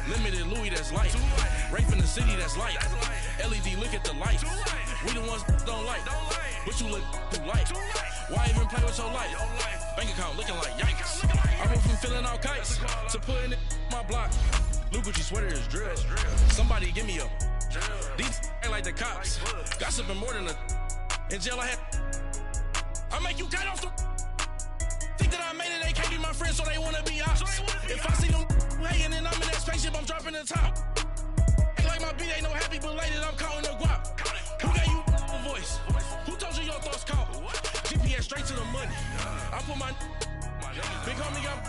Limited Louis, that's light. Rape in the city, that's light. LED, look at the lights. We the ones don't like. But you look too light. Why even play with your life? Bank account looking like yikes. I went from filling out kites to putting it in my block. Blue Gucci sweater is drill. Somebody give me a. These ain't like the cops. Gossiping more than a. In jail I had. I make you cut off the. Think that I made it, they can't be my friends, so they wanna be ops. If I see them hanging and I'm in that spaceship, I'm dropping the top. Ain't like my beat ain't no happy, but later I'm counting the guap. Who gave you a voice? Who told you your thoughts count? GPS straight to the money. I put my big homie got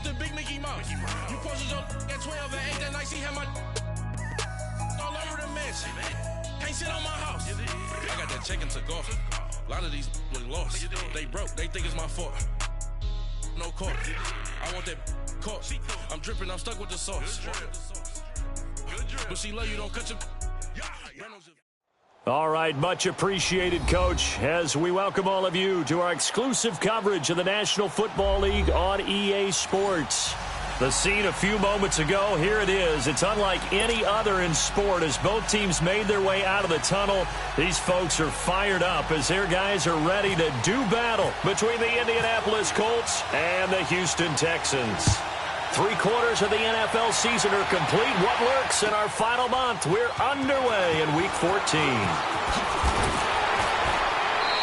the big Mickey Mouse. You posted your at 12 and 8 that night, she had my all over the mansion. Can't sit on my house. I got that check into golf. A lot of these look lost. They broke, they think it's my fault. No court. I want that court. I'm dripping, I'm stuck with the sauce. But she love you, don't cut your. All right, much appreciated, Coach, as we welcome all of you to our exclusive coverage of the National Football League on EA Sports. The scene a few moments ago, here it is. It's unlike any other in sport as both teams made their way out of the tunnel. These folks are fired up as their guys are ready to do battle between the Indianapolis Colts and the Houston Texans. 3/4 of the NFL season are complete. What lurks in our final month? We're underway in Week 14.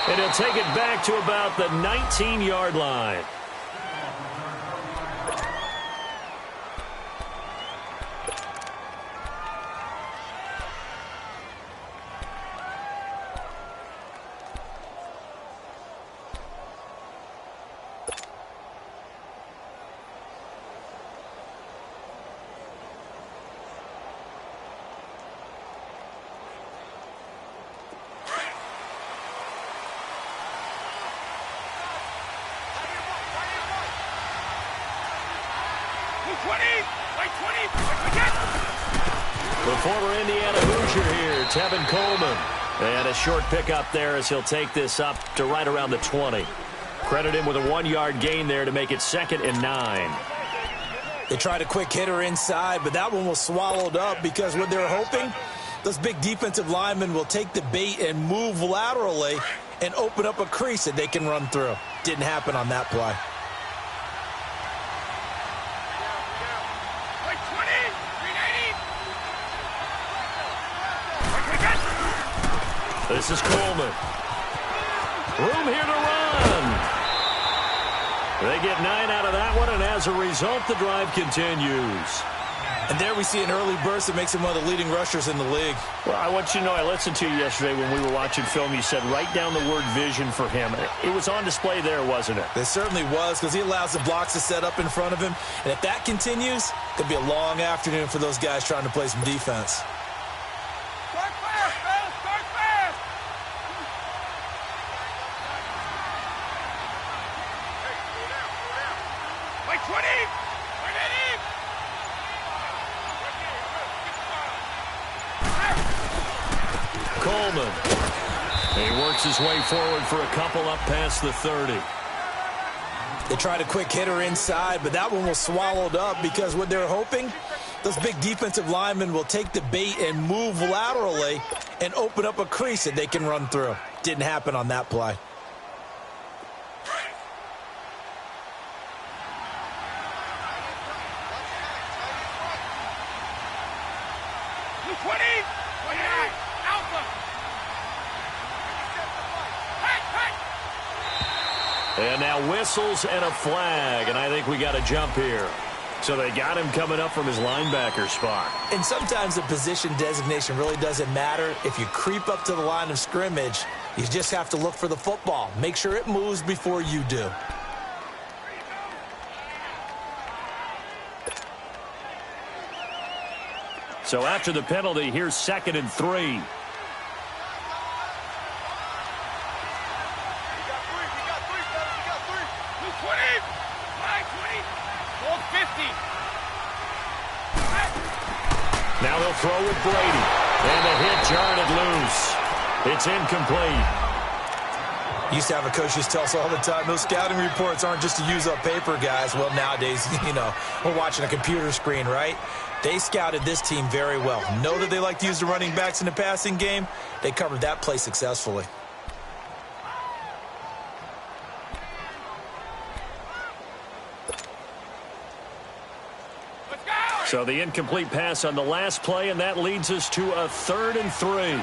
And he'll take it back to about the 19-yard line. The former Indiana Hoosier here, Tevin Coleman. And a short pickup there as he'll take this up to right around the 20. Credit him with a 1-yard gain there to make it 2nd and 9. They tried a quick hitter inside, but that one was swallowed up because what they're hoping, those big defensive linemen will take the bait and move laterally and open up a crease that they can run through. Didn't happen on that play. This is Coleman. Room here to run. They get 9 out of that one, and as a result, the drive continues. And there we see an early burst that makes him one of the leading rushers in the league. Well, I want you to know, I listened to you yesterday when we were watching film. You said write down the word vision for him. It was on display there, wasn't it? It certainly was, because he allows the blocks to set up in front of him. And if that continues, it could be a long afternoon for those guys trying to play some defense. Coleman. He works his way forward for a couple up past the 30. They tried a quick hitter inside, but that one was swallowed up because what they're hoping, those big defensive linemen will take the bait and move laterally and open up a crease that they can run through. Didn't happen on that play. And now whistles and a flag, and I think we got a jump here. So they got him coming up from his linebacker spot. And sometimes the position designation really doesn't matter. If you creep up to the line of scrimmage, you just have to look for the football. Make sure it moves before you do. So after the penalty, here's 2nd and 3. Now they'll throw with Brady. And the hit jarred it loose. It's incomplete. Used to have a coach just tell us all the time, those scouting reports aren't just to use up paper, guys. Well, nowadays, we're watching a computer screen, right? They scouted this team very well. Know that they like to use the running backs in the passing game. They covered that play successfully. So the incomplete pass on the last play, and that leads us to a 3rd and 3.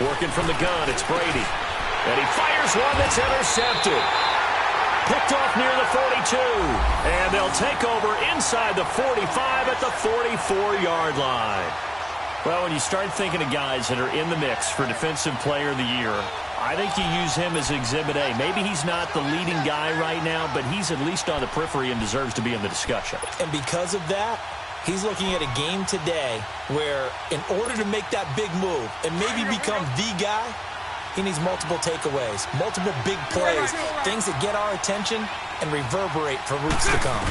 Working from the gun, it's Brady. And he fires one that's intercepted. Picked off near the 42. And they'll take over inside the 45 at the 44-yard line. Well, when you start thinking of guys that are in the mix for Defensive Player of the Year, I think you use him as Exhibit A. Maybe he's not the leading guy right now, but he's at least on the periphery and deserves to be in the discussion. And because of that, he's looking at a game today where in order to make that big move and maybe become the guy, he needs multiple takeaways, multiple big plays, things that get our attention and reverberate for weeks to come.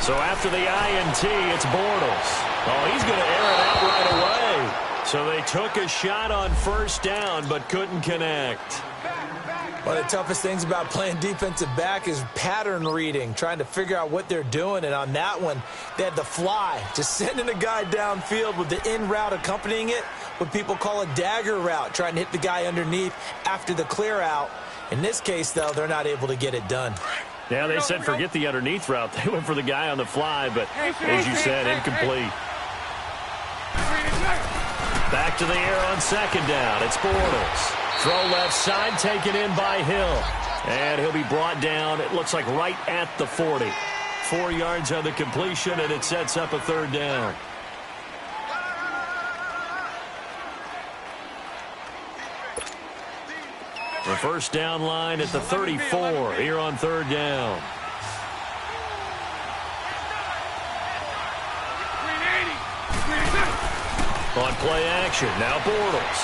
So after the INT, it's Bortles. Oh, he's going to air it out right away. So they took a shot on 1st down but couldn't connect. One of the toughest things about playing defensive back is pattern reading, trying to figure out what they're doing. And on that one, they had the fly, just sending a guy downfield with the in route accompanying it, what people call a dagger route, trying to hit the guy underneath after the clear out. In this case, though, they're not able to get it done. Yeah, they said forget the underneath route. They went for the guy on the fly, but as you said, incomplete. Back to the air on 2nd down. It's Bortles. Throw left side, taken in by Hill. And he'll be brought down, it looks like right at the 40. 4 yards on the completion, and it sets up a 3rd down. The 1st down line at the 34 here on 3rd down. On play action, now Bortles.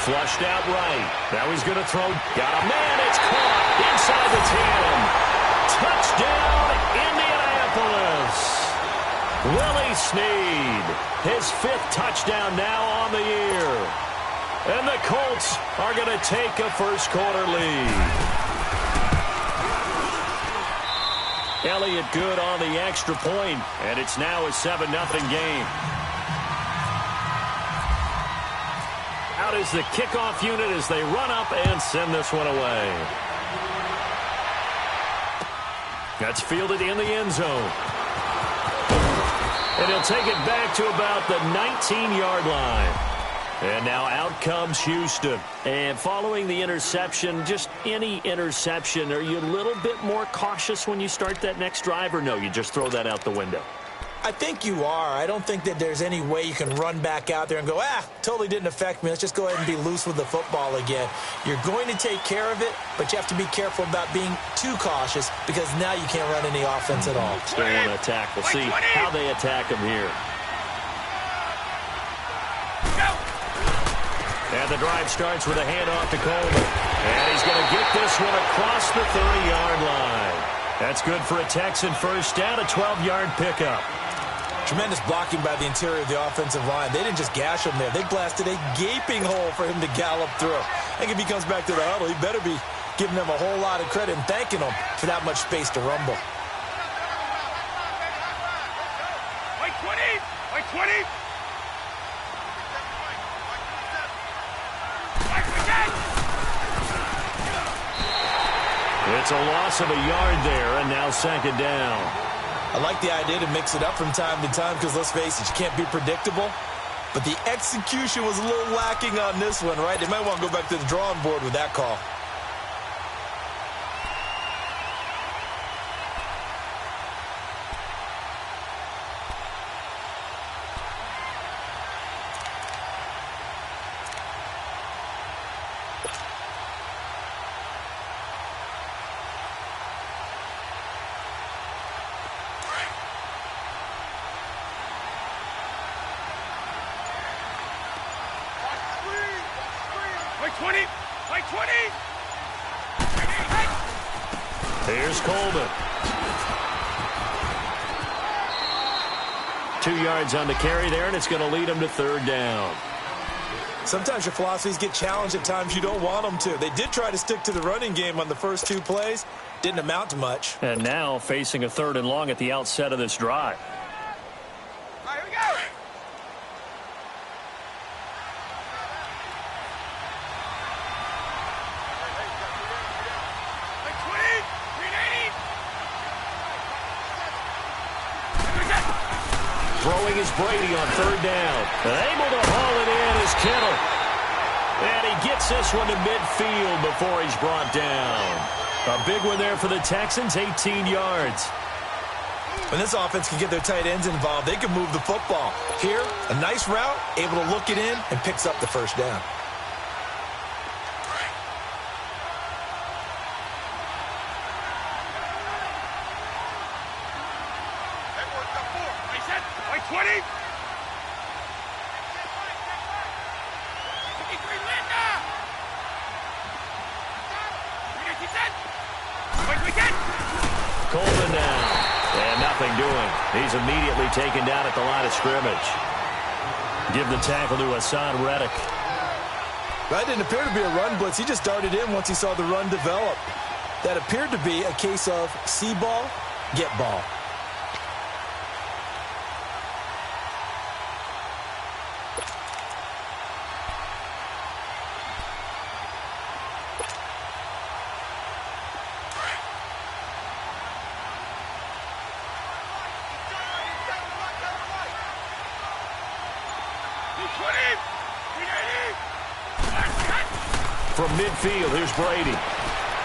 Flushed out right. Now he's going to throw. Got a man. It's caught inside the 10. Touchdown, Indianapolis. Willie Snead. His 5th touchdown now on the year. And the Colts are going to take a first-quarter lead. Elliott good on the extra point, and it's now a 7-0 game. Out is the kickoff unit as they run up and send this one away. That's fielded in the end zone. And he'll take it back to about the 19-yard line. And now out comes Houston. And following the interception, just any interception, are you a little bit more cautious when you start that next drive, or no, you just throw that out the window? I think you are. I don't think that there's any way you can run back out there and go, totally didn't affect me. Let's just go ahead and be loose with the football again. You're going to take care of it, but you have to be careful about being too cautious because now you can't run any offense at all. Still want to attack. We'll see how they attack him here. And the drive starts with a handoff to Coleman. And he's going to get this one across the 30-yard line. That's good for a Texan first down, a 12-yard pickup. Tremendous blocking by the interior of the offensive line. They didn't just gash him there. They blasted a gaping hole for him to gallop through. I think if he comes back to the huddle, he better be giving them a whole lot of credit and thanking them for that much space to rumble. Like 20! Like 20! It's a loss of a yard there, and now 2nd down. I like the idea to mix it up from time to time because, let's face it, you can't be predictable. But the execution was a little lacking on this one, right? They might want to go back to the drawing board with that call. Here's Coleman. 2 yards on the carry there, and it's going to lead them to third down. Sometimes your philosophies get challenged at times you don't want them to. They did try to stick to the running game on the first 2 plays. Didn't amount to much. And now facing a 3rd and long at the outset of this drive. All right, here we go. Throwing is Brady on 3rd down. And able to haul it in is Kittle. And he gets this one to midfield before he's brought down. A big one there for the Texans, 18 yards. When this offense can get their tight ends involved, they can move the football. Here, a nice route, able to look it in, and picks up the first down. Coleman now. And nothing doing. He's immediately taken down at the line of scrimmage. Give the tackle to Hassan Reddick. That didn't appear to be a run blitz. He just darted in once he saw the run develop. That appeared to be a case of see ball, get ball. From midfield, here's Brady.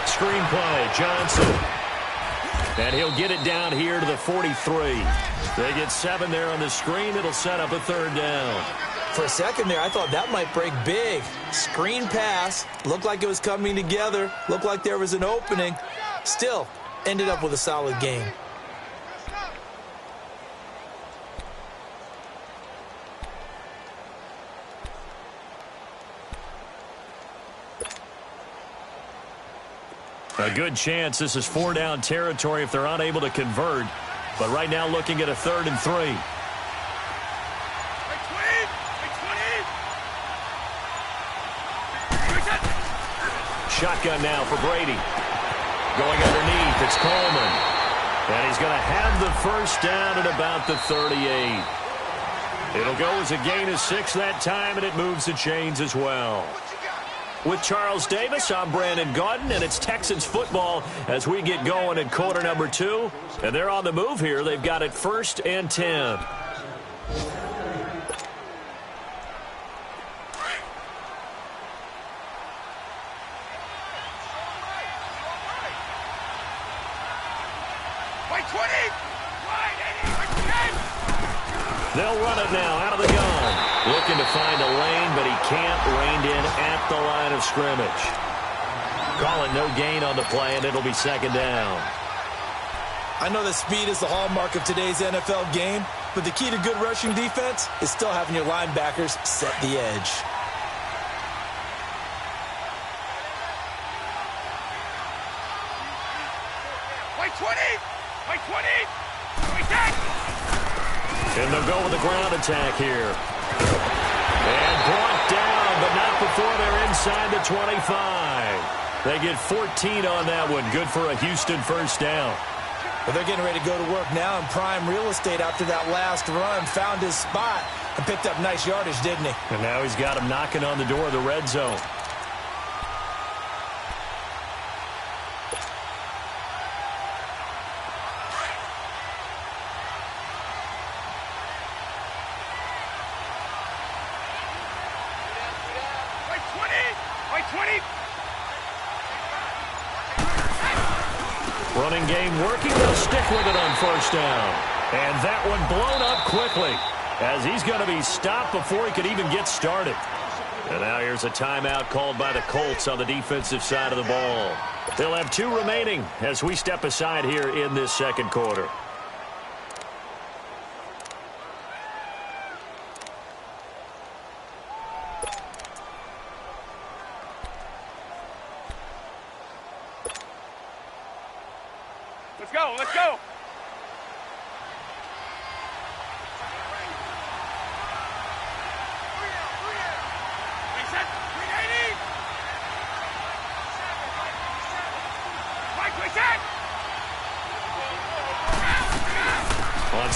Screen play, Johnson. And he'll get it down here to the 43. They get 7 there on the screen. It'll set up a 3rd down. For a second there, I thought that might break big. Screen pass. Looked like it was coming together. Looked like there was an opening. Still, ended up with a solid game. A good chance this is 4-down territory if they're unable to convert. But right now looking at a 3rd and 3. Shotgun now for Brady. Going underneath, it's Coleman. And he's going to have the first down at about the 38. It'll go as a gain of 6 that time, and it moves the chains as well. With Charles Davis, I'm Brandon Gaudin, and it's Texans football as we get going in quarter number 2. And they're on the move here. They've got it 1st and 10. They'll run it now out of the gun. Looking to find a lane, but he can't. Reined in at the line of scrimmage. Call it no gain on the play, and it'll be 2nd down. I know that speed is the hallmark of today's NFL game, but the key to good rushing defense is still having your linebackers set the edge. White 20! White 20! And they'll go with the ground attack here. And brought down, but not before they're inside the 25. They get 14 on that one. Good for a Houston first down. Well, they're getting ready to go to work now in prime real estate after that last run. Found his spot and picked up nice yardage, didn't he? And now he's got him knocking on the door of the red zone. Running game working. They'll stick with it on 1st down. And that one blown up quickly as he's going to be stopped before he could even get started. And now here's a timeout called by the Colts on the defensive side of the ball. They'll have 2 remaining as we step aside here in this 2nd quarter. Let's go, let's go.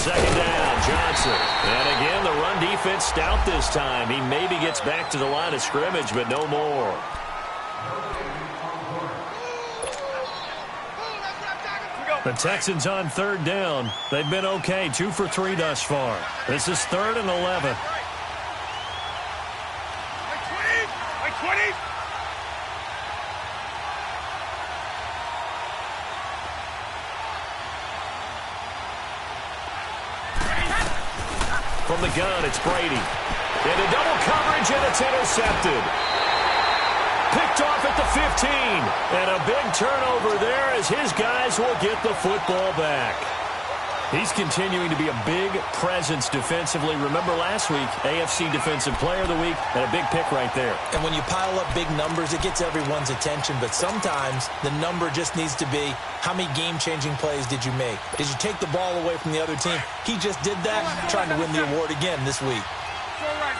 second down, Johnson. And again, the run defense stout this time. He maybe gets back to the line of scrimmage, but no more. The Texans on third down. They've been okay, 2 for 3 thus far. This is 3rd and 11. From the gun, it's Brady. Into double coverage, and it's intercepted. Picked off at the 15. And a big turnover there as his guys will get the football back. He's continuing to be a big presence defensively. Remember last week, AFC Defensive Player of the Week, and a big pick right there. And when you pile up big numbers, it gets everyone's attention. But sometimes the number just needs to be, how many game-changing plays did you make? Did you take the ball away from the other team? He just did that, trying to win the award again this week. Go right.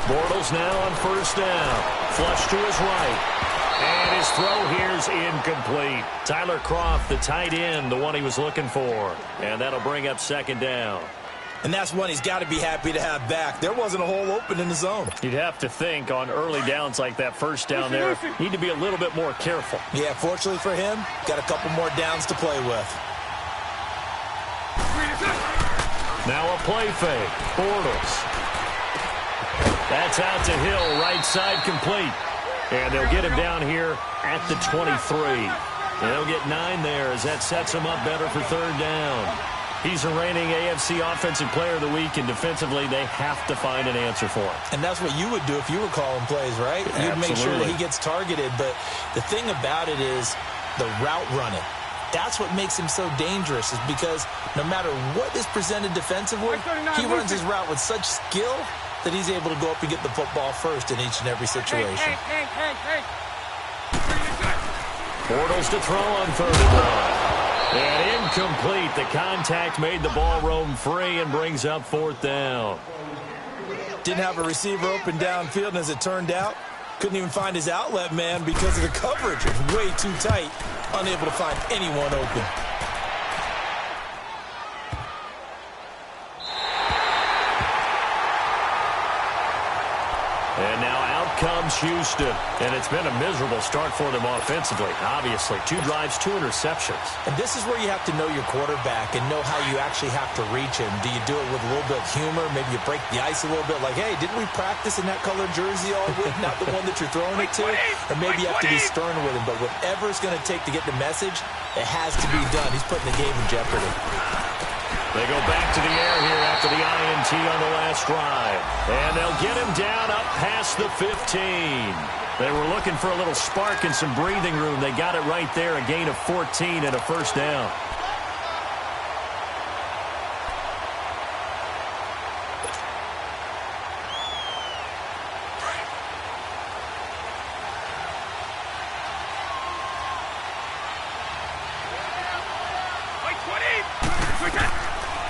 Bortles now on first down. Flush to his right. And his throw here's incomplete. Tyler Kroft, the tight end, the one he was looking for. And that'll bring up second down. And that's one he's got to be happy to have back. There wasn't a hole open in the zone. You'd have to think on early downs like that first down there, need to be a little bit more careful. Yeah, fortunately for him, got a couple more downs to play with. Now a play fake. Bortles. That's out to Hill, right side complete. And they'll get him down here at the 23. And they'll get 9 there as that sets him up better for third down. He's a reigning AFC Offensive Player of the Week, and defensively they have to find an answer for him. And that's what you would do if you were calling plays, right? You'd make sure that he gets targeted. But the thing about it is the route running. That's what makes him so dangerous, is because no matter what is presented defensively, he runs his route with such skill that he's able to go up and get the football first in each and every situation. Hey. Bortles to throw on third and 1. And incomplete. The contact made the ball roam free and brings up fourth down. Didn't have a receiver open downfield, and as it turned out, couldn't even find his outlet man because of the coverage. It was way too tight, unable to find anyone open. And now out comes Houston. And it's been a miserable start for them offensively, obviously. 2 drives, 2 interceptions. And this is where you have to know your quarterback and know how you actually have to reach him. Do you do it with a little bit of humor? Maybe you break the ice a little bit, like, hey, didn't we practice in that colored jersey all week? Not the one that you're throwing it to? Or maybe you have to be stern with him. But whatever it's going to take to get the message, it has to be done. He's putting the game in jeopardy. They go back to the air here after the INT on the last drive. And they'll get him down up past the 15. They were looking for a little spark and some breathing room. They got it right there, a gain of 14 and a first down.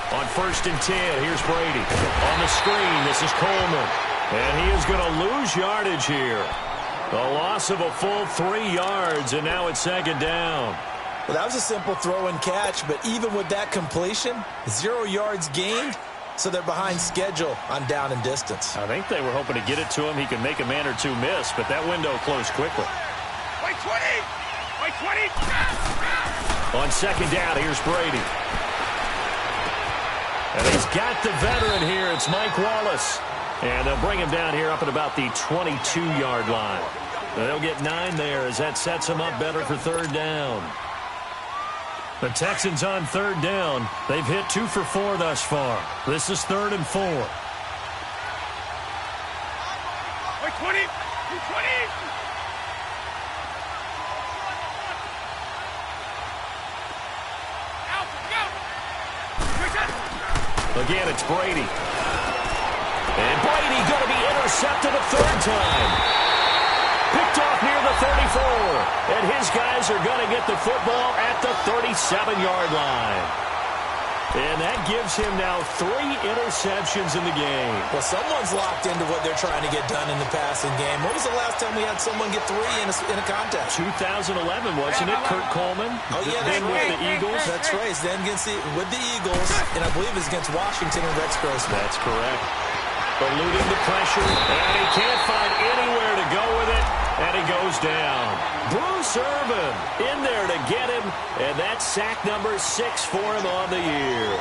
On first and 10, here's Brady. On the screen, this is Coleman. And he is going to lose yardage here. A loss of a full 3 yards, and now it's second down. Well, that was a simple throw and catch, but even with that completion, 0 yards gained, so they're behind schedule on down and distance. I think they were hoping to get it to him. He could make a man or two miss, but that window closed quickly. Wait 20! On second down, here's Brady. And he's got the veteran here. It's Mike Wallace. And they'll bring him down here up at about the 22-yard line. They'll get 9 there as that sets him up better for third down. The Texans on third down. They've hit 2 for 4 thus far. This is 3rd and 4. Wait 20! Again, it's Brady. And Brady going to be intercepted a 3rd time. Picked off near the 34. And his guys are going to get the football at the 37-yard line. And that gives him now 3 interceptions in the game. Well, someone's locked into what they're trying to get done in the passing game. When was the last time we had someone get 3 in a contest? 2011, wasn't it? Kurt Coleman? Oh, yeah, then with the Eagles. That's right. Then with the Eagles, and I believe it's against Washington and Rex Grossman. That's correct. Eluding the pressure, and he can't find anywhere to go with it, and he goes down. Bruce Irvin in there to get him, and that's sack number 6 for him on the year.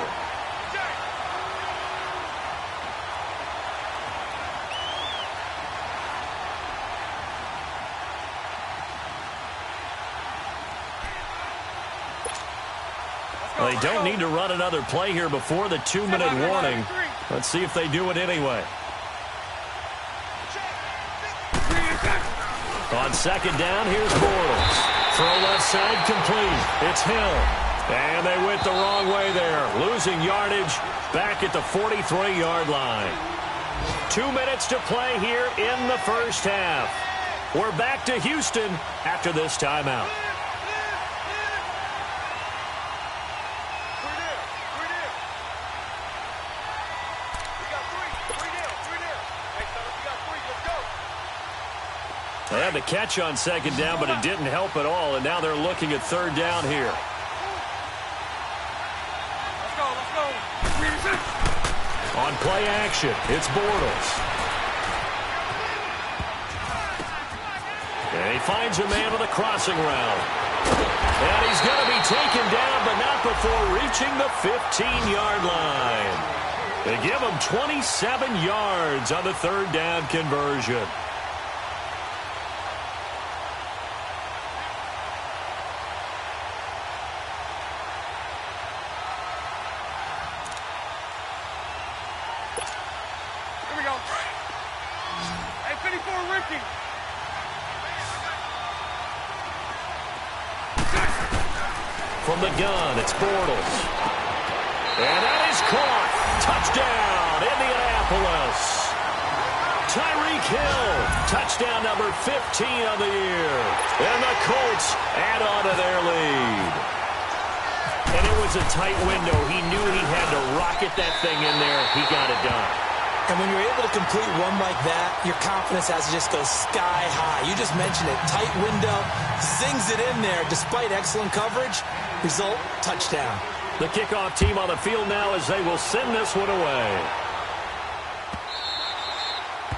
Well, they don't need to run another play here before the 2-minute warning. Let's see if they do it anyway. On second down, here's Bortles. Throw left side complete. It's Hill. And they went the wrong way there. Losing yardage back at the 43-yard line. 2 minutes to play here in the first half. We're back to Houston after this timeout. They had the catch on second down, but it didn't help at all, and now they're looking at third down here. Let's go. On play action, it's Bortles. And he finds a man with a crossing route. And he's going to be taken down, but not before reaching the 15-yard line. They give him 27 yards on the third down conversion. From the gun, it's Bortles. And that is caught. Touchdown, Indianapolis. Tyreek Hill, touchdown number 15 on the year. And the Colts add on to their lead. And it was a tight window. He knew he had to rocket that thing in there. He got it done. And when you're able to complete one like that, your confidence has to just go sky high. You just mentioned it. Tight window, zings it in there despite excellent coverage. Result, touchdown. The kickoff team on the field now as they will send this one away.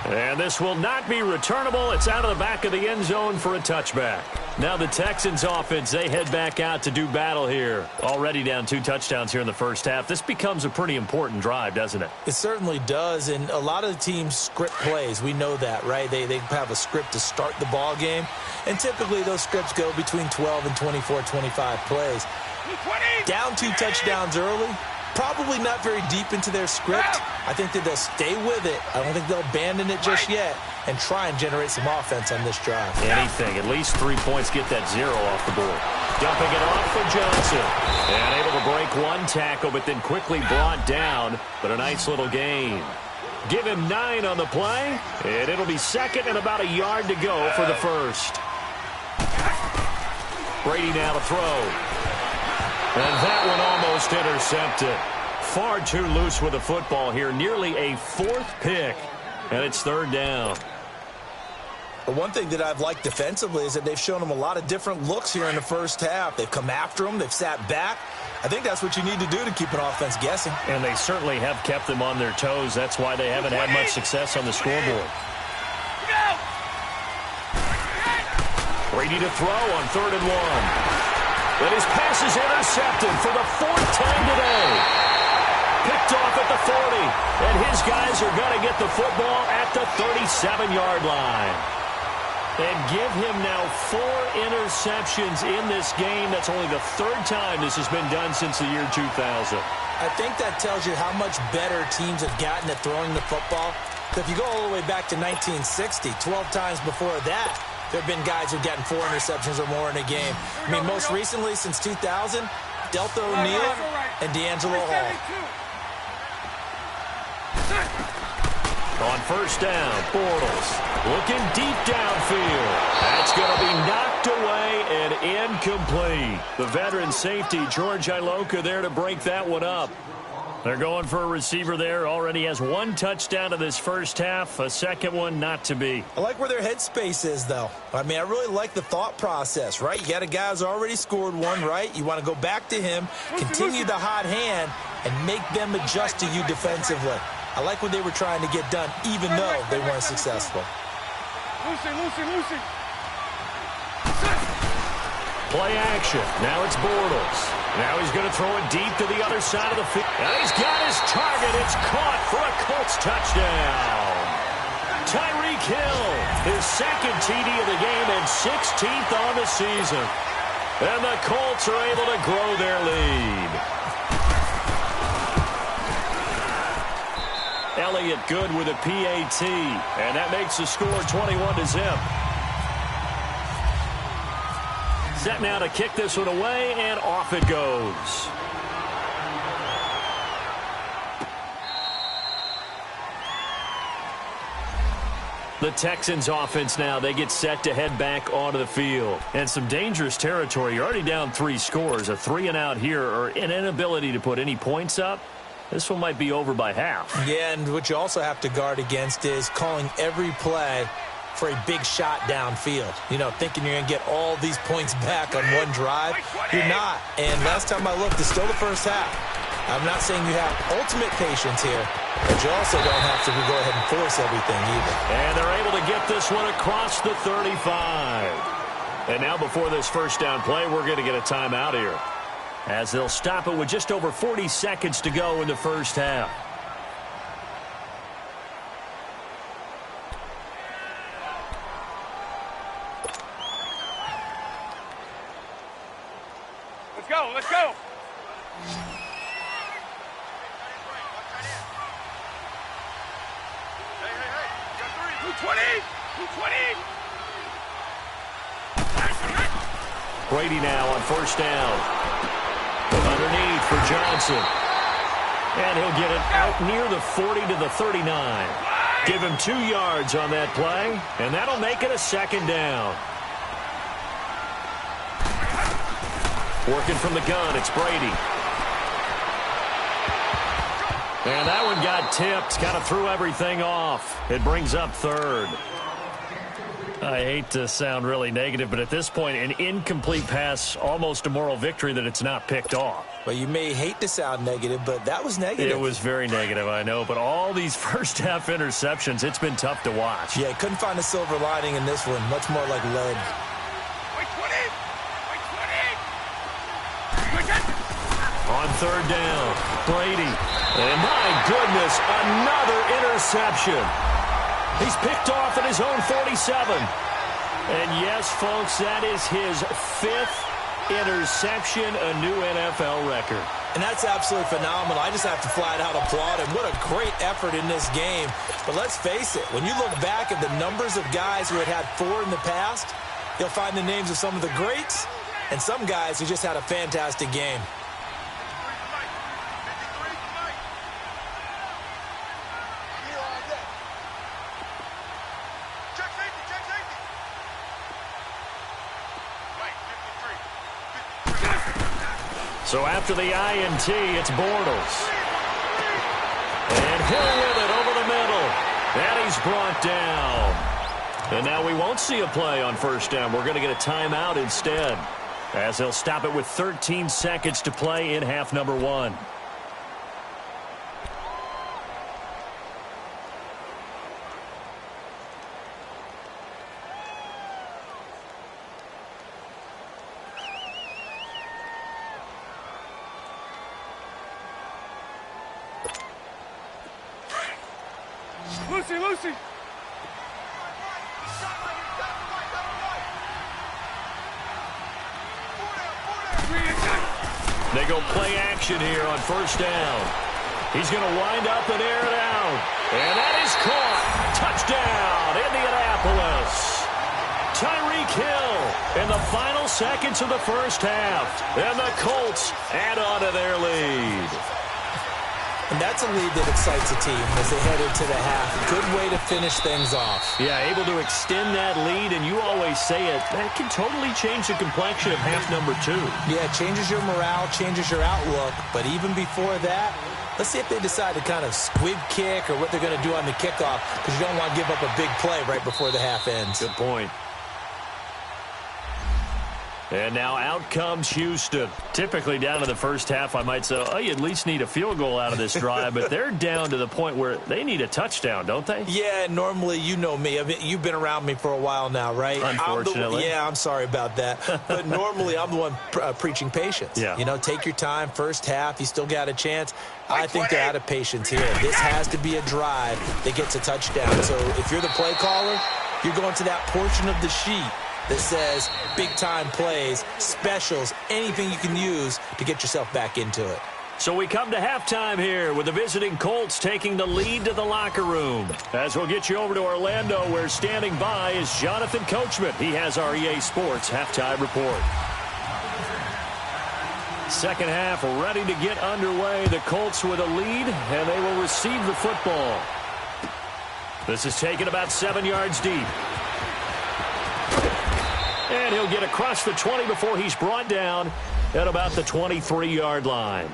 And this will not be returnable. It's out of the back of the end zone for a touchback. Now the Texans offense, they head back out to do battle here. Already down 2 touchdowns here in the first half. This becomes a pretty important drive, doesn't it? It certainly does, and a lot of the teams script plays. We know that, right? They have a script to start the ball game, and typically those scripts go between 12 and 24, 25 plays. Down 2 touchdowns early, probably not very deep into their script. I think that they'll stay with it. I don't think they'll abandon it just yet and try and generate some offense on this drive. Anything. At least 3 points, get that 0 off the board. Dumping it off for Johnson. And able to break 1 tackle, but then quickly brought down. But a nice little gain. Give him 9 on the play, and it'll be second and about a yard to go for the first. Brady now to throw. And that one almost intercepted. Far too loose with the football here. Nearly a 4th pick. And it's third down. But one thing that I've liked defensively is that they've shown them a lot of different looks here in the first half. They've come after them. They've sat back. I think that's what you need to do to keep an offense guessing. And they certainly have kept them on their toes. That's why they haven't had much success on the scoreboard. Brady to throw on 3rd and 1. But his pass is intercepted for the 4th time today. Picked off at the 40. And his guys are going to get the football at the 37-yard line. And give him now 4 interceptions in this game. That's only the 3rd time this has been done since the year 2000. I think that tells you how much better teams have gotten at throwing the football. So if you go all the way back to 1960, 12 times before that, there have been guys who've gotten 4 interceptions or more in a game. I mean, most recently, since 2000, Delta O'Neal and D'Angelo Hall. On first down, Bortles looking deep downfield. That's going to be knocked away and incomplete. The veteran safety, George Iloka, there to break that one up. They're going for a receiver there. Already has one touchdown in this first half. A second one not to be. I like where their headspace is, though. I mean, I really like the thought process, right? You got a guy who's already scored one, right? You want to go back to him, continue the hot hand, and make them adjust to you defensively. I like what they were trying to get done, even though they weren't successful. Lucy. Play action. Now it's Bortles. Now he's going to throw it deep to the other side of the field. And he's got his target. It's caught for a Colts touchdown. Tyreek Hill, his second TD of the game and 16th on the season. And the Colts are able to grow their lead. Elliott good with a PAT. And that makes the score 21-0. Set now to kick this one away, and off it goes. The Texans offense now, they get set to head back onto the field. And some dangerous territory. You're already down 3 scores. A 3-and-out here, or an inability to put any points up. This one might be over by half. Yeah, and what you also have to guard against is calling every play for a big shot downfield. You know, thinking you're going to get all these points back on one drive. You're not. And last time I looked, it's still the first half. I'm not saying you have ultimate patience here, but you also don't have to go ahead and force everything either. And they're able to get this one across the 35. And now before this first down play, we're going to get a timeout here, as they'll stop it with just over 40 seconds to go in the first half. Let's go. Hey. 220. Brady now on first down. Underneath for Johnson. And he'll get it out near the 40 to the 39. Give him 2 yards on that play, and that'll make it a second down. Working from the gun, it's Brady. And that one got tipped, kind of threw everything off. It brings up third. I hate to sound really negative, but at this point, an incomplete pass, almost a moral victory that it's not picked off. Well, you may hate to sound negative, but that was negative. It was very negative, I know. But all these first-half interceptions, it's been tough to watch. Yeah, couldn't find a silver lining in this one. Much more like lead. On third down, Brady. And my goodness, another interception. He's picked off at his own 47. And yes, folks, that is his 5th interception, a new NFL record. And that's absolutely phenomenal. I just have to flat out applaud him. What a great effort in this game. But let's face it, when you look back at the numbers of guys who had 4 in the past, you'll find the names of some of the greats and some guys who just had a fantastic game. So after the INT, it's Bortles. And Hill with it over the middle. And he's brought down. And now we won't see a play on first down. We're going to get a timeout instead, as they'll stop it with 13 seconds to play in half number 1. Lucy. They go play action here on first down. He's going to wind up and air it out. And that is caught. Touchdown, Indianapolis. Tyreek Hill in the final seconds of the first half. And the Colts add on to their lead. And that's a lead that excites a team as they head into the half. Good way to finish things off. Yeah, able to extend that lead, and you always say it, that can totally change the complexion of half number 2. Yeah, it changes your morale, changes your outlook. But even before that, let's see if they decide to kind of squib kick or what they're going to do on the kickoff, because you don't want to give up a big play right before the half ends. Good point. And now out comes Houston. Typically down to the first half, I might say, oh, you at least need a field goal out of this drive, but they're down to the point where they need a touchdown, don't they? Yeah, normally, you know me. I mean, you've been around me for a while now, right? Unfortunately. I'm sorry about that. But normally, I'm the one preaching patience. Yeah. You know, take your time. First half, you still got a chance. I think they're out of patience here. This has to be a drive that gets a touchdown. So if you're the play caller, you're going to that portion of the sheet that says big-time plays, specials, anything you can use to get yourself back into it. So we come to halftime here with the visiting Colts taking the lead to the locker room. As we'll get you over to Orlando, where standing by is Jonathan Coachman. He has our EA Sports halftime report. Second half ready to get underway. The Colts with a lead, and they will receive the football. This is taken about 7 yards deep. And he'll get across the 20 before he's brought down at about the 23-yard line.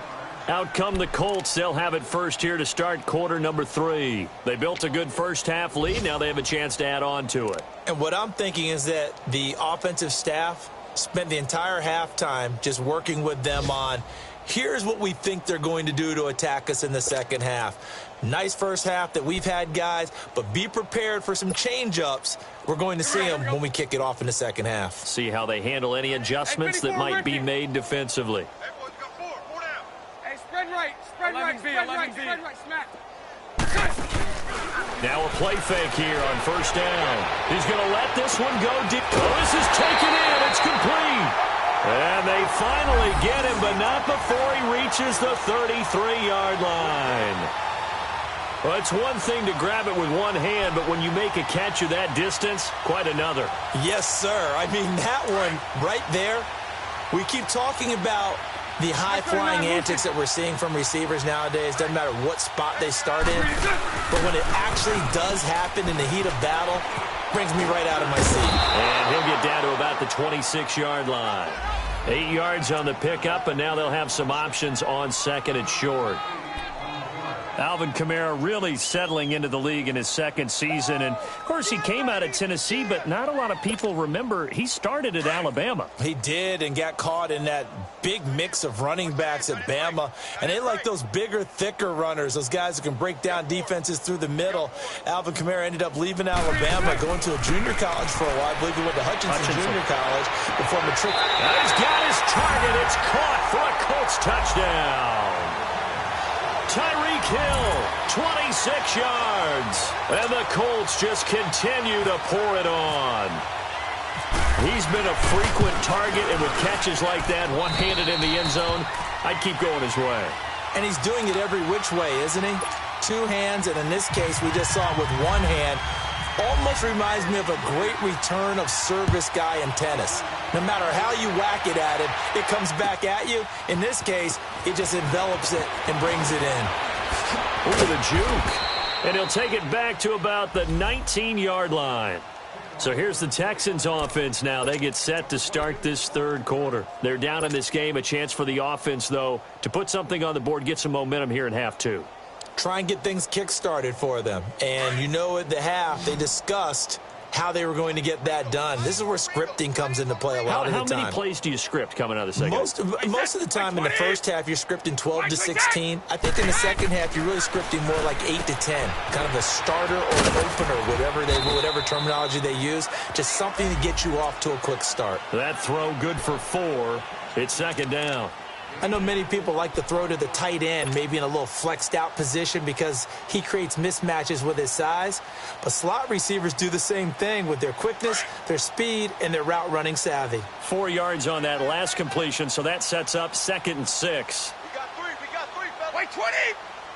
Out come the Colts. They'll have it first here to start quarter number 3. They built a good first half lead. Now they have a chance to add on to it. And what I'm thinking is that the offensive staff spent the entire halftime just working with them on, here's what we think they're going to do to attack us in the second half. Nice first half that we've had, guys, but be prepared for some change-ups. We're going to see them when we kick it off in the second half. See how they handle any adjustments that might be made defensively. Hey, boys, got 4 down. Hey, spread right, spread right, smack. Now a play fake here on first down. He's going to let this one go deep. Oh, this is taken in. It's complete. And they finally get him, but not before he reaches the 33-yard line. Well, it's one thing to grab it with one hand, but when you make a catch of that distance, quite another. Yes, sir. I mean, that one right there, we keep talking about the high-flying antics that we're seeing from receivers nowadays. Doesn't matter what spot they start in, but when it actually does happen in the heat of battle, brings me right out of my seat. And he'll get down to about the 26-yard line. 8 yards on the pickup, and now they'll have some options on second and short. Alvin Kamara really settling into the league in his second season. And, of course, he came out of Tennessee, but not a lot of people remember he started at Alabama. He did, and got caught in that big mix of running backs at Bama. And they like those bigger, thicker runners, those guys who can break down defenses through the middle. Alvin Kamara ended up leaving Alabama, going to a junior college for a while. I believe he went to Hutchinson Junior College before matriculating. He's got his target. It's caught for a Colts touchdown. Tyreek Hill, 26 yards. And the Colts just continue to pour it on. He's been a frequent target, and with catches like that, one-handed in the end zone, I'd keep going his way. And he's doing it every which way, isn't he? 2 hands, and in this case, we just saw it with 1 hand. Almost reminds me of a great return of service guy in tennis. No matter how you whack it at him, it comes back at you. In this case, it just envelops it and brings it in. Look at the juke. And he'll take it back to about the 19-yard line. So here's the Texans offense now. They get set to start this third quarter. They're down in this game. A chance for the offense, though, to put something on the board, get some momentum here in half 2. Try and get things kick-started for them. And you know at the half, they discussed how they were going to get that done. This is where scripting comes into play a lot of the time. How many plays do you script coming out of the second half? Most of the time in the first half, you're scripting 12 to 16. I think in the second half, you're really scripting more like 8 to 10. Kind of a starter or an opener, whatever terminology they use. Just something to get you off to a quick start. That throw good for 4. It's second down. I know many people like to throw to the tight end, maybe in a little flexed out position because he creates mismatches with his size. But slot receivers do the same thing with their quickness, their speed, and their route running savvy. 4 yards on that last completion, so that sets up 2nd and 6. We got three, fellas. Wait 20!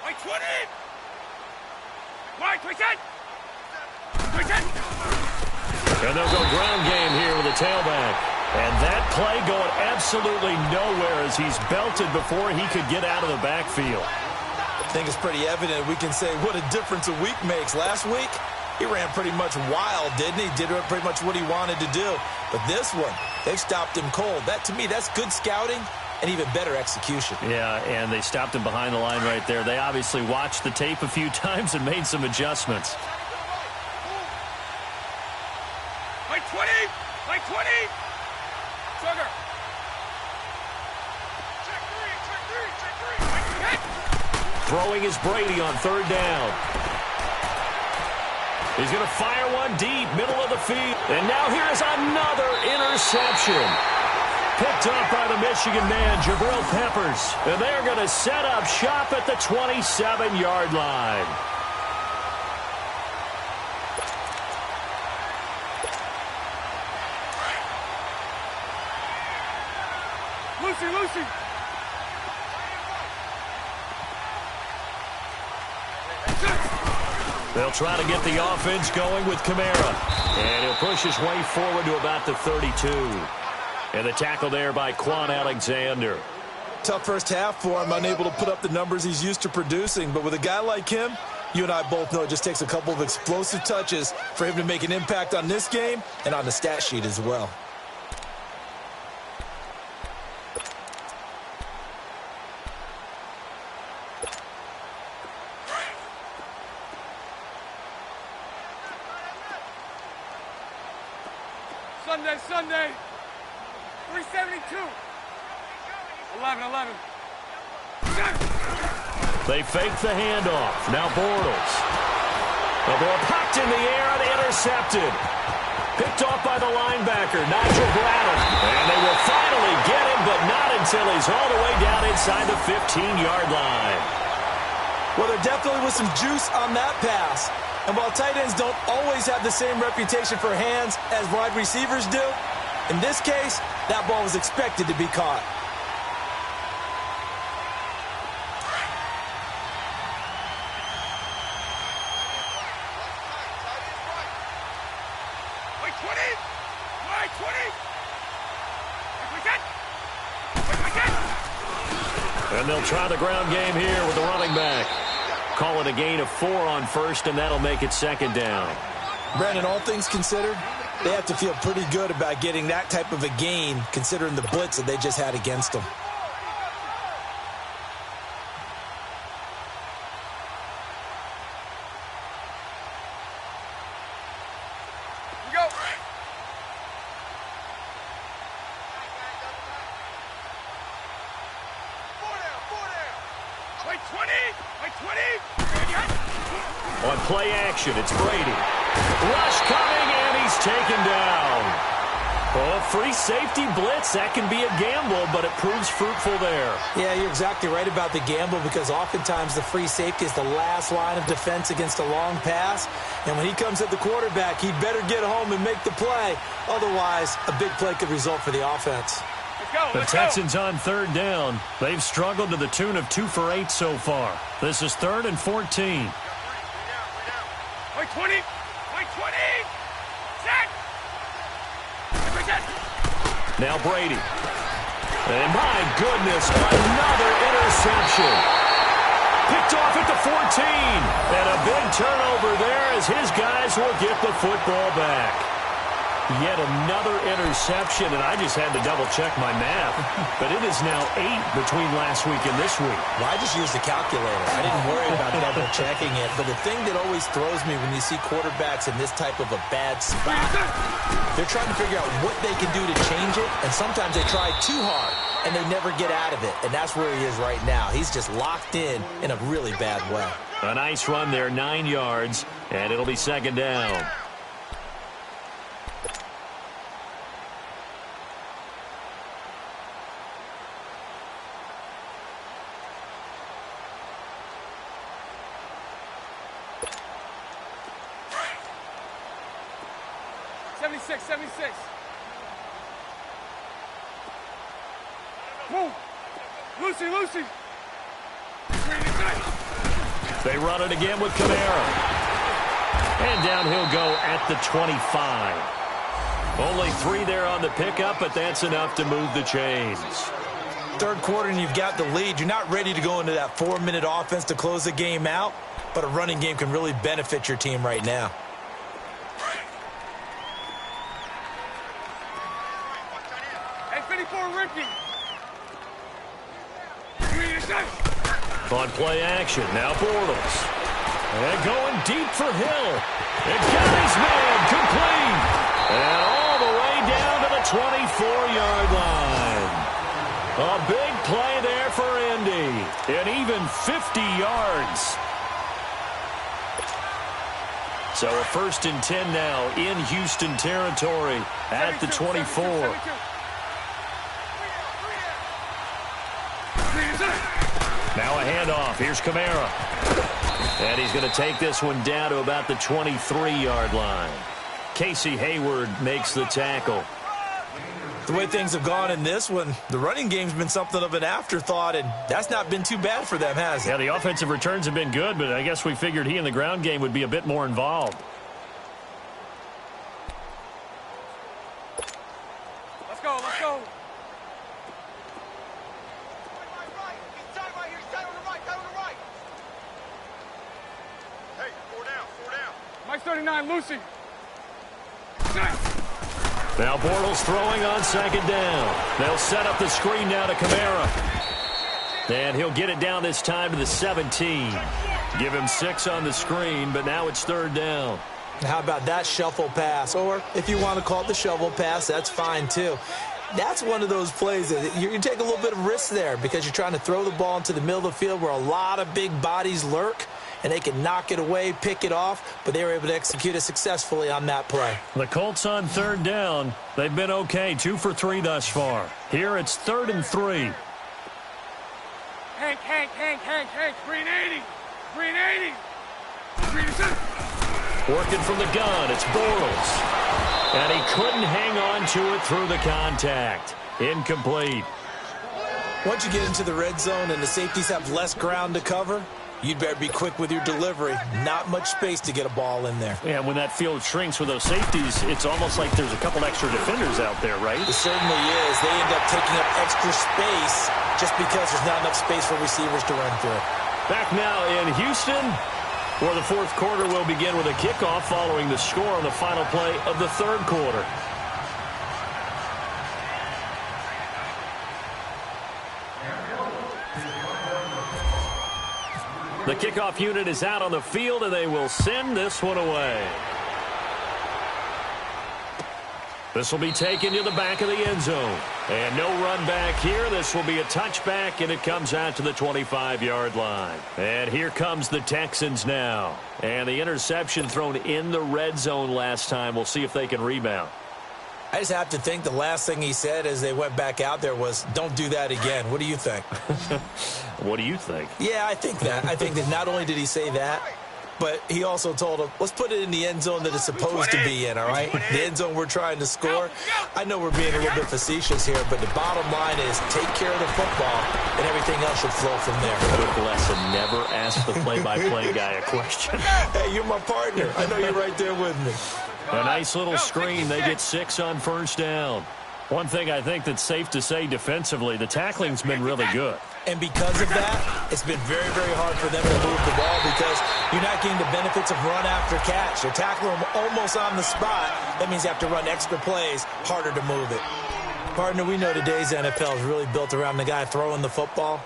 Wait 20! Wait, 20! And they'll go ground game here with a tailback. And that play going absolutely nowhere as he's belted before he could get out of the backfield. I think it's pretty evident we can say what a difference a week makes. Last week, he ran pretty much wild, didn't he? Did pretty much what he wanted to do. But this one, they've stopped him cold. That, to me, that's good scouting and even better execution. Yeah, and they stopped him behind the line right there. They obviously watched the tape a few times and made some adjustments. Like 20! Like 20! Sugar! Check three! Throwing is Brady on third down. He's going to fire one deep, middle of the field. And now here's another interception. Picked up by the Michigan man, Jabril Peppers. And they're going to set up shop at the 27-yard line. Lucy! They'll try to get the offense going with Kamara. And he'll push his way forward to about the 32. And the tackle there by Quan Alexander. Tough first half for him, unable to put up the numbers he's used to producing. But with a guy like him, you and I both know it just takes a couple of explosive touches for him to make an impact on this game and on the stat sheet as well. Sunday. 372. 11. They fake the handoff. Now Bortles. The ball popped in the air and intercepted. Picked off by the linebacker, Nigel Bradham. And they will finally get him, but not until he's all the way down inside the 15-yard line. Well, there definitely was some juice on that pass. And while tight ends don't always have the same reputation for hands as wide receivers do, in this case, that ball was expected to be caught. And they'll try the ground game here with the running back. Call it a gain of 4 on first, and that'll make it second down. Brandon, all things considered, they have to feel pretty good about getting that type of a gain, considering the blitz that they just had against them. On play action, it's Brady. Rush coming, and he's taken down. Oh, free safety blitz, that can be a gamble, but it proves fruitful there. Yeah, you're exactly right about the gamble, because oftentimes the free safety is the last line of defense against a long pass. And when he comes at the quarterback, he better get home and make the play. Otherwise, a big play could result for the offense. The Texans on third down. They've struggled to the tune of 2 for 8 so far. This is 3rd and 14. Wait, 20! Wait, 20! Set! Now Brady. And my goodness, another interception. Picked off at the 14. And a big turnover there as his guys will get the football back. Yet another interception, and I just had to double-check my math. But it is now 8 between last week and this week. Well, I just used the calculator. I didn't worry about double-checking it. But the thing that always throws me when you see quarterbacks in this type of a bad spot, they're trying to figure out what they can do to change it, and sometimes they try too hard, and they never get out of it. And that's where he is right now. He's just locked in a really bad way. A nice run there, 9 yards, and it'll be second down. Move! Lucy! They run it again with Kamara. And down he'll go at the 25. Only 3 there on the pickup, but that's enough to move the chains. Third quarter and you've got the lead. You're not ready to go into that 4-minute offense to close the game out, but a running game can really benefit your team right now. Hey, 54, Ricky. On play action, now Bortles. And going deep for Hill. And got his man complete. And all the way down to the 24-yard line. A big play there for Indy. And even 50 yards. So a 1st and 10 now in Houston territory at the 24. Now a handoff. Here's Kamara. And he's going to take this one down to about the 23-yard line. Casey Hayward makes the tackle. The way things have gone in this one, the running game's been something of an afterthought, and that's not been too bad for them, has it? Yeah, the offensive returns have been good, but I guess we figured he in the ground game would be a bit more involved. Let's go, let's go. Mike 39, Lucy. Now Bortles throwing on 2nd down. They'll set up the screen now to Kamara. And he'll get it down this time to the 17. Give him 6 on the screen, but now it's 3rd down. How about that shuffle pass? Or if you want to call it the shovel pass, that's fine too. That's one of those plays that you take a little bit of risk there because you're trying to throw the ball into the middle of the field where a lot of big bodies lurk, and they can knock it away, pick it off, but they were able to execute it successfully on that play. The Colts on 3rd down. They've been okay, 2 for 3 thus far. Here it's 3rd and 3. Hank, 380. 380. 380. Working from the gun, it's Bortles. And he couldn't hang on to it through the contact. Incomplete. Once you get into the red zone and the safeties have less ground to cover, you'd better be quick with your delivery. Not much space to get a ball in there. Yeah, when that field shrinks with those safeties, it's almost like there's a couple extra defenders out there, right? It certainly is. They end up taking up extra space just because there's not enough space for receivers to run through. Back now in Houston, where the 4th quarter will begin with a kickoff following the score on the final play of the 3rd quarter. The kickoff unit is out on the field, and they will send this one away. This will be taken to the back of the end zone. And no run back here. This will be a touchback, and it comes out to the 25-yard line. And here comes the Texans now. And the interception thrown in the red zone last time. We'll see if they can rebound. I just have to think the last thing he said as they went back out there was, don't do that again. What do you think? What do you think? Yeah, I think that. I think that not only did he say that, but he also told him, let's put it in the end zone that it's supposed to be in, all right? The end zone we're trying to score. I know we're being a little bit facetious here, but the bottom line is take care of the football, and everything else should flow from there. Good lesson. Never ask the play-by-play guy a question. Hey, you're my partner. I know you're right there with me. A nice little screen. They get 6 on 1st down. One thing I think that's safe to say defensively, the tackling's been really good. And because of that, it's been very, very hard for them to move the ball because you're not getting the benefits of run after catch. You're tackling them almost on the spot. That means you have to run extra plays, harder to move it. Partner, we know today's NFL is really built around the guy throwing the football.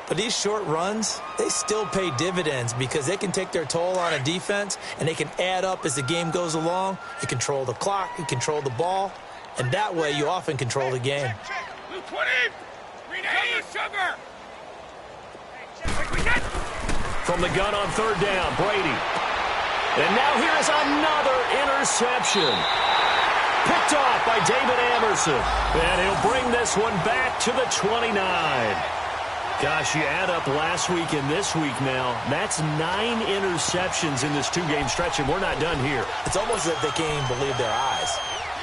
But these short runs, they still pay dividends because they can take their toll on a defense and they can add up as the game goes along. You control the clock, you control the ball, and that way you often control the game. 20! Sugar! From the gun on 3rd down, Brady. And now here is another interception. Picked off by David Amerson. And he'll bring this one back to the 29. Gosh, you add up last week and this week now, that's 9 interceptions in this 2-game stretch, and we're not done here. It's almost as if they can't even believe their eyes.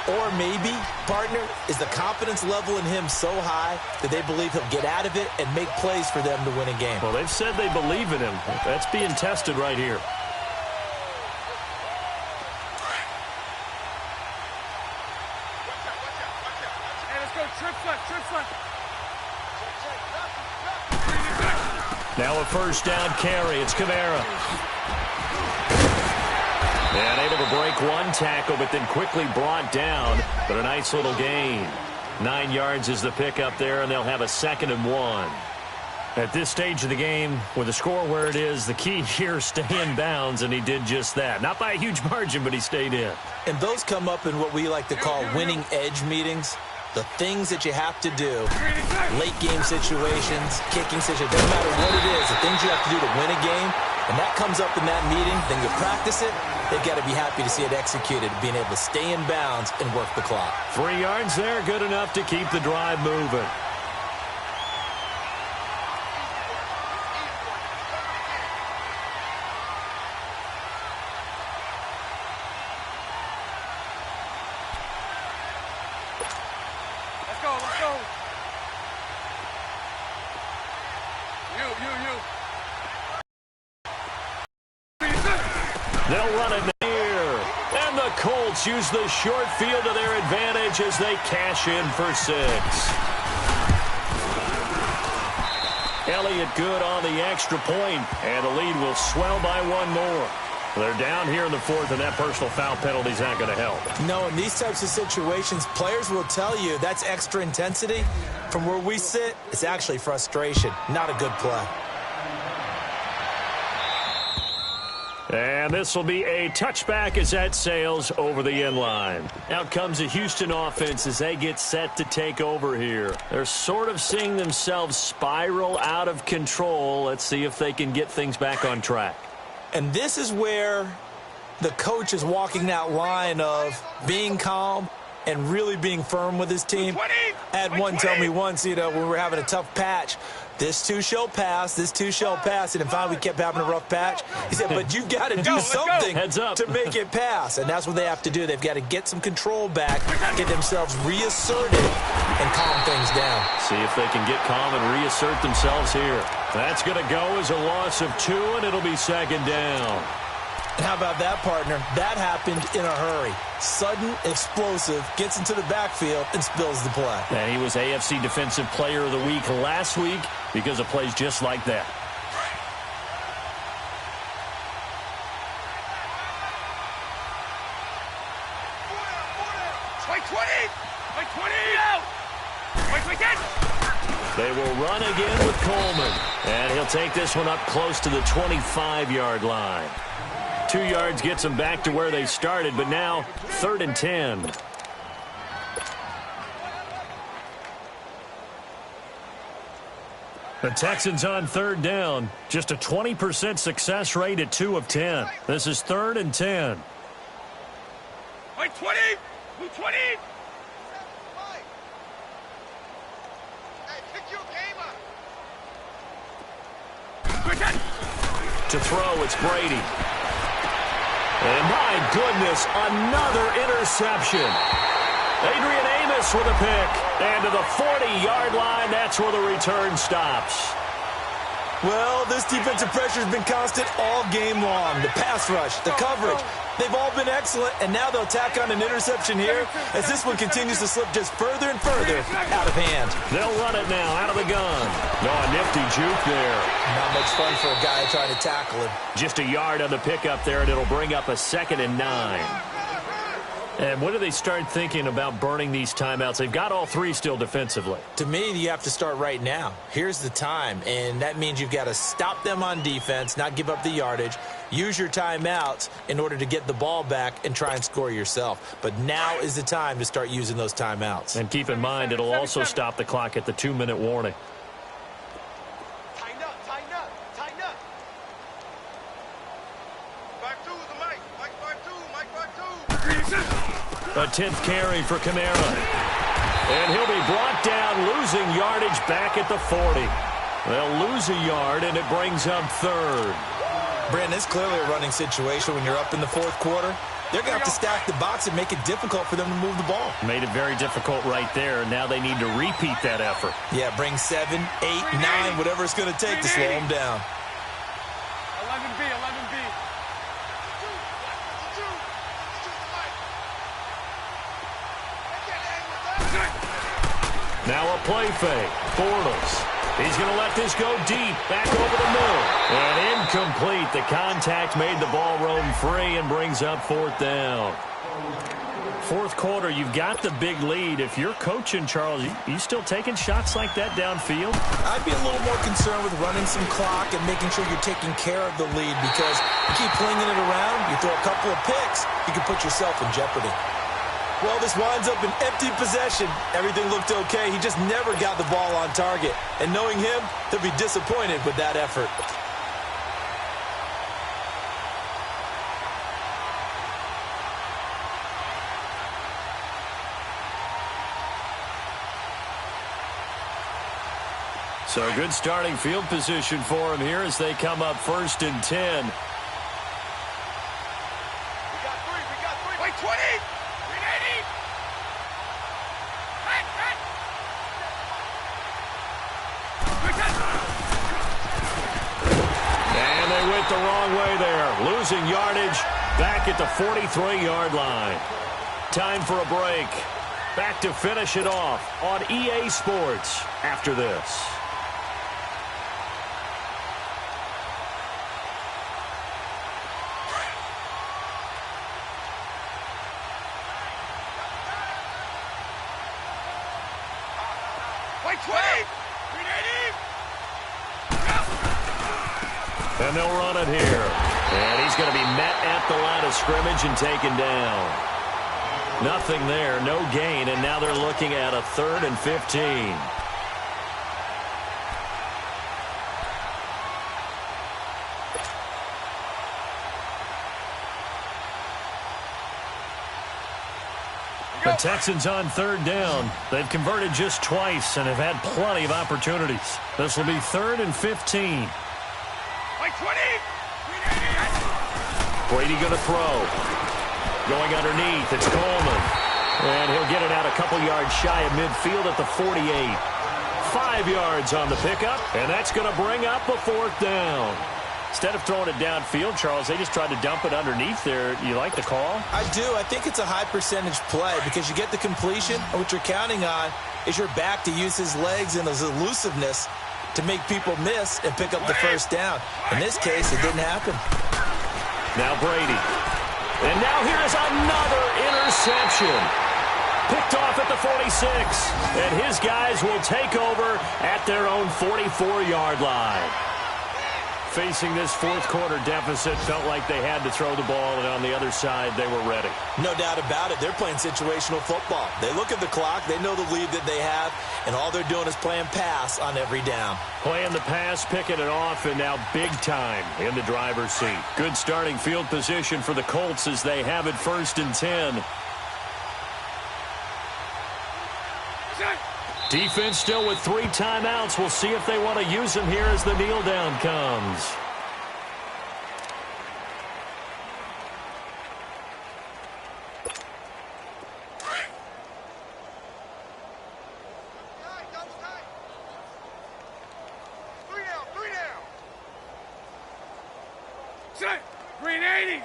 Or maybe, partner, is the confidence level in him so high that they believe he'll get out of it and make plays for them to win a game. Well, they've said they believe in him. That's being tested right here. Hey, let's go. Trips left. first down carry. It's Kamara. And able to break one tackle, but then quickly brought down. But a nice little gain. 9 yards is the pickup there, and they'll have a 2nd and 1. At this stage of the game, with the score where it is, the key here is stay in bounds, and he did just that. Not by a huge margin, but he stayed in. And those come up in what we like to call winning edge meetings. The things that you have to do, late game situations, kicking situations, doesn't matter what it is, the things you have to do to win a game, and that comes up in that meeting, then you practice it, they've got to be happy to see it executed, being able to stay in bounds and work the clock. 3 yards there, good enough to keep the drive moving. They'll run it here. And the Colts use the short field to their advantage as they cash in for 6. Elliott good on the extra point, and the lead will swell by 1 more. They're down here in the 4th, and that personal foul penalty is not going to help. No, in these types of situations, players will tell you that's extra intensity. From where we sit, it's actually frustration, not a good play. And this will be a touchback as that sails over the end line. Out comes the Houston offense as they get set to take over here. They're sort of seeing themselves spiral out of control. Let's see if they can get things back on track. And this is where the coach is walking that line of being calm and really being firm with his team. I had one tell me once, when we were having a tough patch, this too shall pass, this too shall pass. And finally we kept having a rough patch. He said, but you've got to do something to make it pass. And that's what they have to do. They've got to get some control back, get themselves reasserted, and calm things down. See if they can get calm and reassert themselves here. That's going to go as a loss of 2, and it'll be 2nd down. And how about that, partner? That happened in a hurry. Sudden, explosive, gets into the backfield, and spills the play. And he was AFC Defensive Player of the Week last week because of plays just like that. They will run again with Coleman. And he'll take this one up close to the 25-yard line. 2 yards gets them back to where they started, but now 3rd and 10. The Texans on 3rd down. Just a 20% success rate at 2 of 10. This is 3rd and 10. Wait, 20! 20! To throw, it's Brady. And my goodness, another interception. Adrian Amos with a pick. And to the 40-yard line, that's where the return stops. Well, this defensive pressure has been constant all game long. The pass rush, the coverage, they've all been excellent, and now they'll tack on an interception here as this one continues to slip just further and further out of hand. They'll run it now out of the gun. No, a nifty juke there. Not much fun for a guy trying to tackle him. Just a yard on the pickup there, and it'll bring up a 2nd and 9. And when do they start thinking about burning these timeouts? They've got all 3 still defensively. To me, you have to start right now. Here's the time, and that means you've got to stop them on defense, not give up the yardage, use your timeouts in order to get the ball back and try and score yourself. But now is the time to start using those timeouts. And keep in mind, it'll also stop the clock at the 2-minute warning. Tighten up, tighten up, tighten up. Back 2 is the Mike. Mike back 2. A 10th carry for Kamara. And he'll be brought down, losing yardage back at the 40. They'll lose a yard, and it brings up 3rd. Brandon, it's clearly a running situation when you're up in the 4th quarter. They're going to have to stack the box and make it difficult for them to move the ball. Made it very difficult right there. Now they need to repeat that effort. Yeah, bring 7, 8, 9, whatever it's going to take to slow them down. 11B, 11B. Now a play fake. Bortles. He's going to let this go deep, back over the middle. And incomplete. The contact made the ball roam free and brings up fourth down. Fourth quarter, you've got the big lead. If you're coaching, Charles, you still taking shots like that downfield? I'd be a little more concerned with running some clock and making sure you're taking care of the lead, because you keep flinging it around, you throw a couple of picks, you can put yourself in jeopardy. Well, this winds up an empty possession. Everything looked okay. He just never got the ball on target. And knowing him, he'll be disappointed with that effort. So good starting field position for him here as they come up 1st and 10. We got three. Wait, 20! 380! And they went the wrong way there. Losing yardage back at the 43-yard line. Time for a break. Back to finish it off on EA Sports after this. And they'll run it here. And he's going to be met at the line of scrimmage and taken down. Nothing there, no gain, and now they're looking at a 3rd and 15. The Texans on 3rd down. They've converted just twice and have had plenty of opportunities. This will be 3rd and 15. Brady going to throw. Going underneath, it's Coleman. And he'll get it out a couple yards shy of midfield at the 48. 5 yards on the pickup, and that's going to bring up a 4th down. Instead of throwing it downfield, Charles, they just tried to dump it underneath there. You like the call? I do. I think it's a high percentage play because you get the completion, and what you're counting on is your back to use his legs and his elusiveness to make people miss and pick up the 1st down. In this case, it didn't happen. Now Brady. And now here's another interception. Picked off at the 46. And his guys will take over at their own 44-yard line. Facing this 4th quarter deficit, felt like they had to throw the ball, and on the other side, they were ready. No doubt about it. They're playing situational football. They look at the clock, they know the lead that they have, and all they're doing is playing pass on every down. Playing the pass, picking it off, and now big time in the driver's seat. Good starting field position for the Colts as they have it 1st and 10. Defense still with 3 timeouts. We'll see if they want to use them here as the kneel down comes. Three down. 380.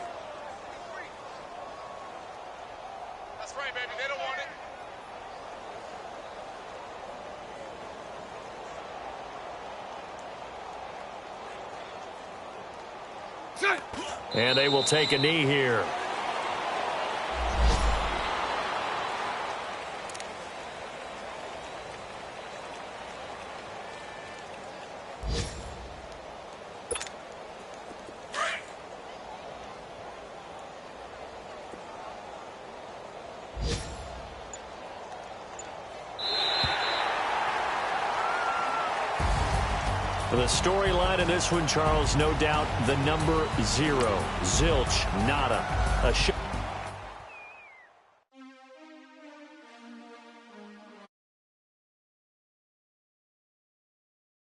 That's right, baby. They don't want it. And they will take a knee here. The storyline in this one, Charles, no doubt the number 0. Zilch, nada.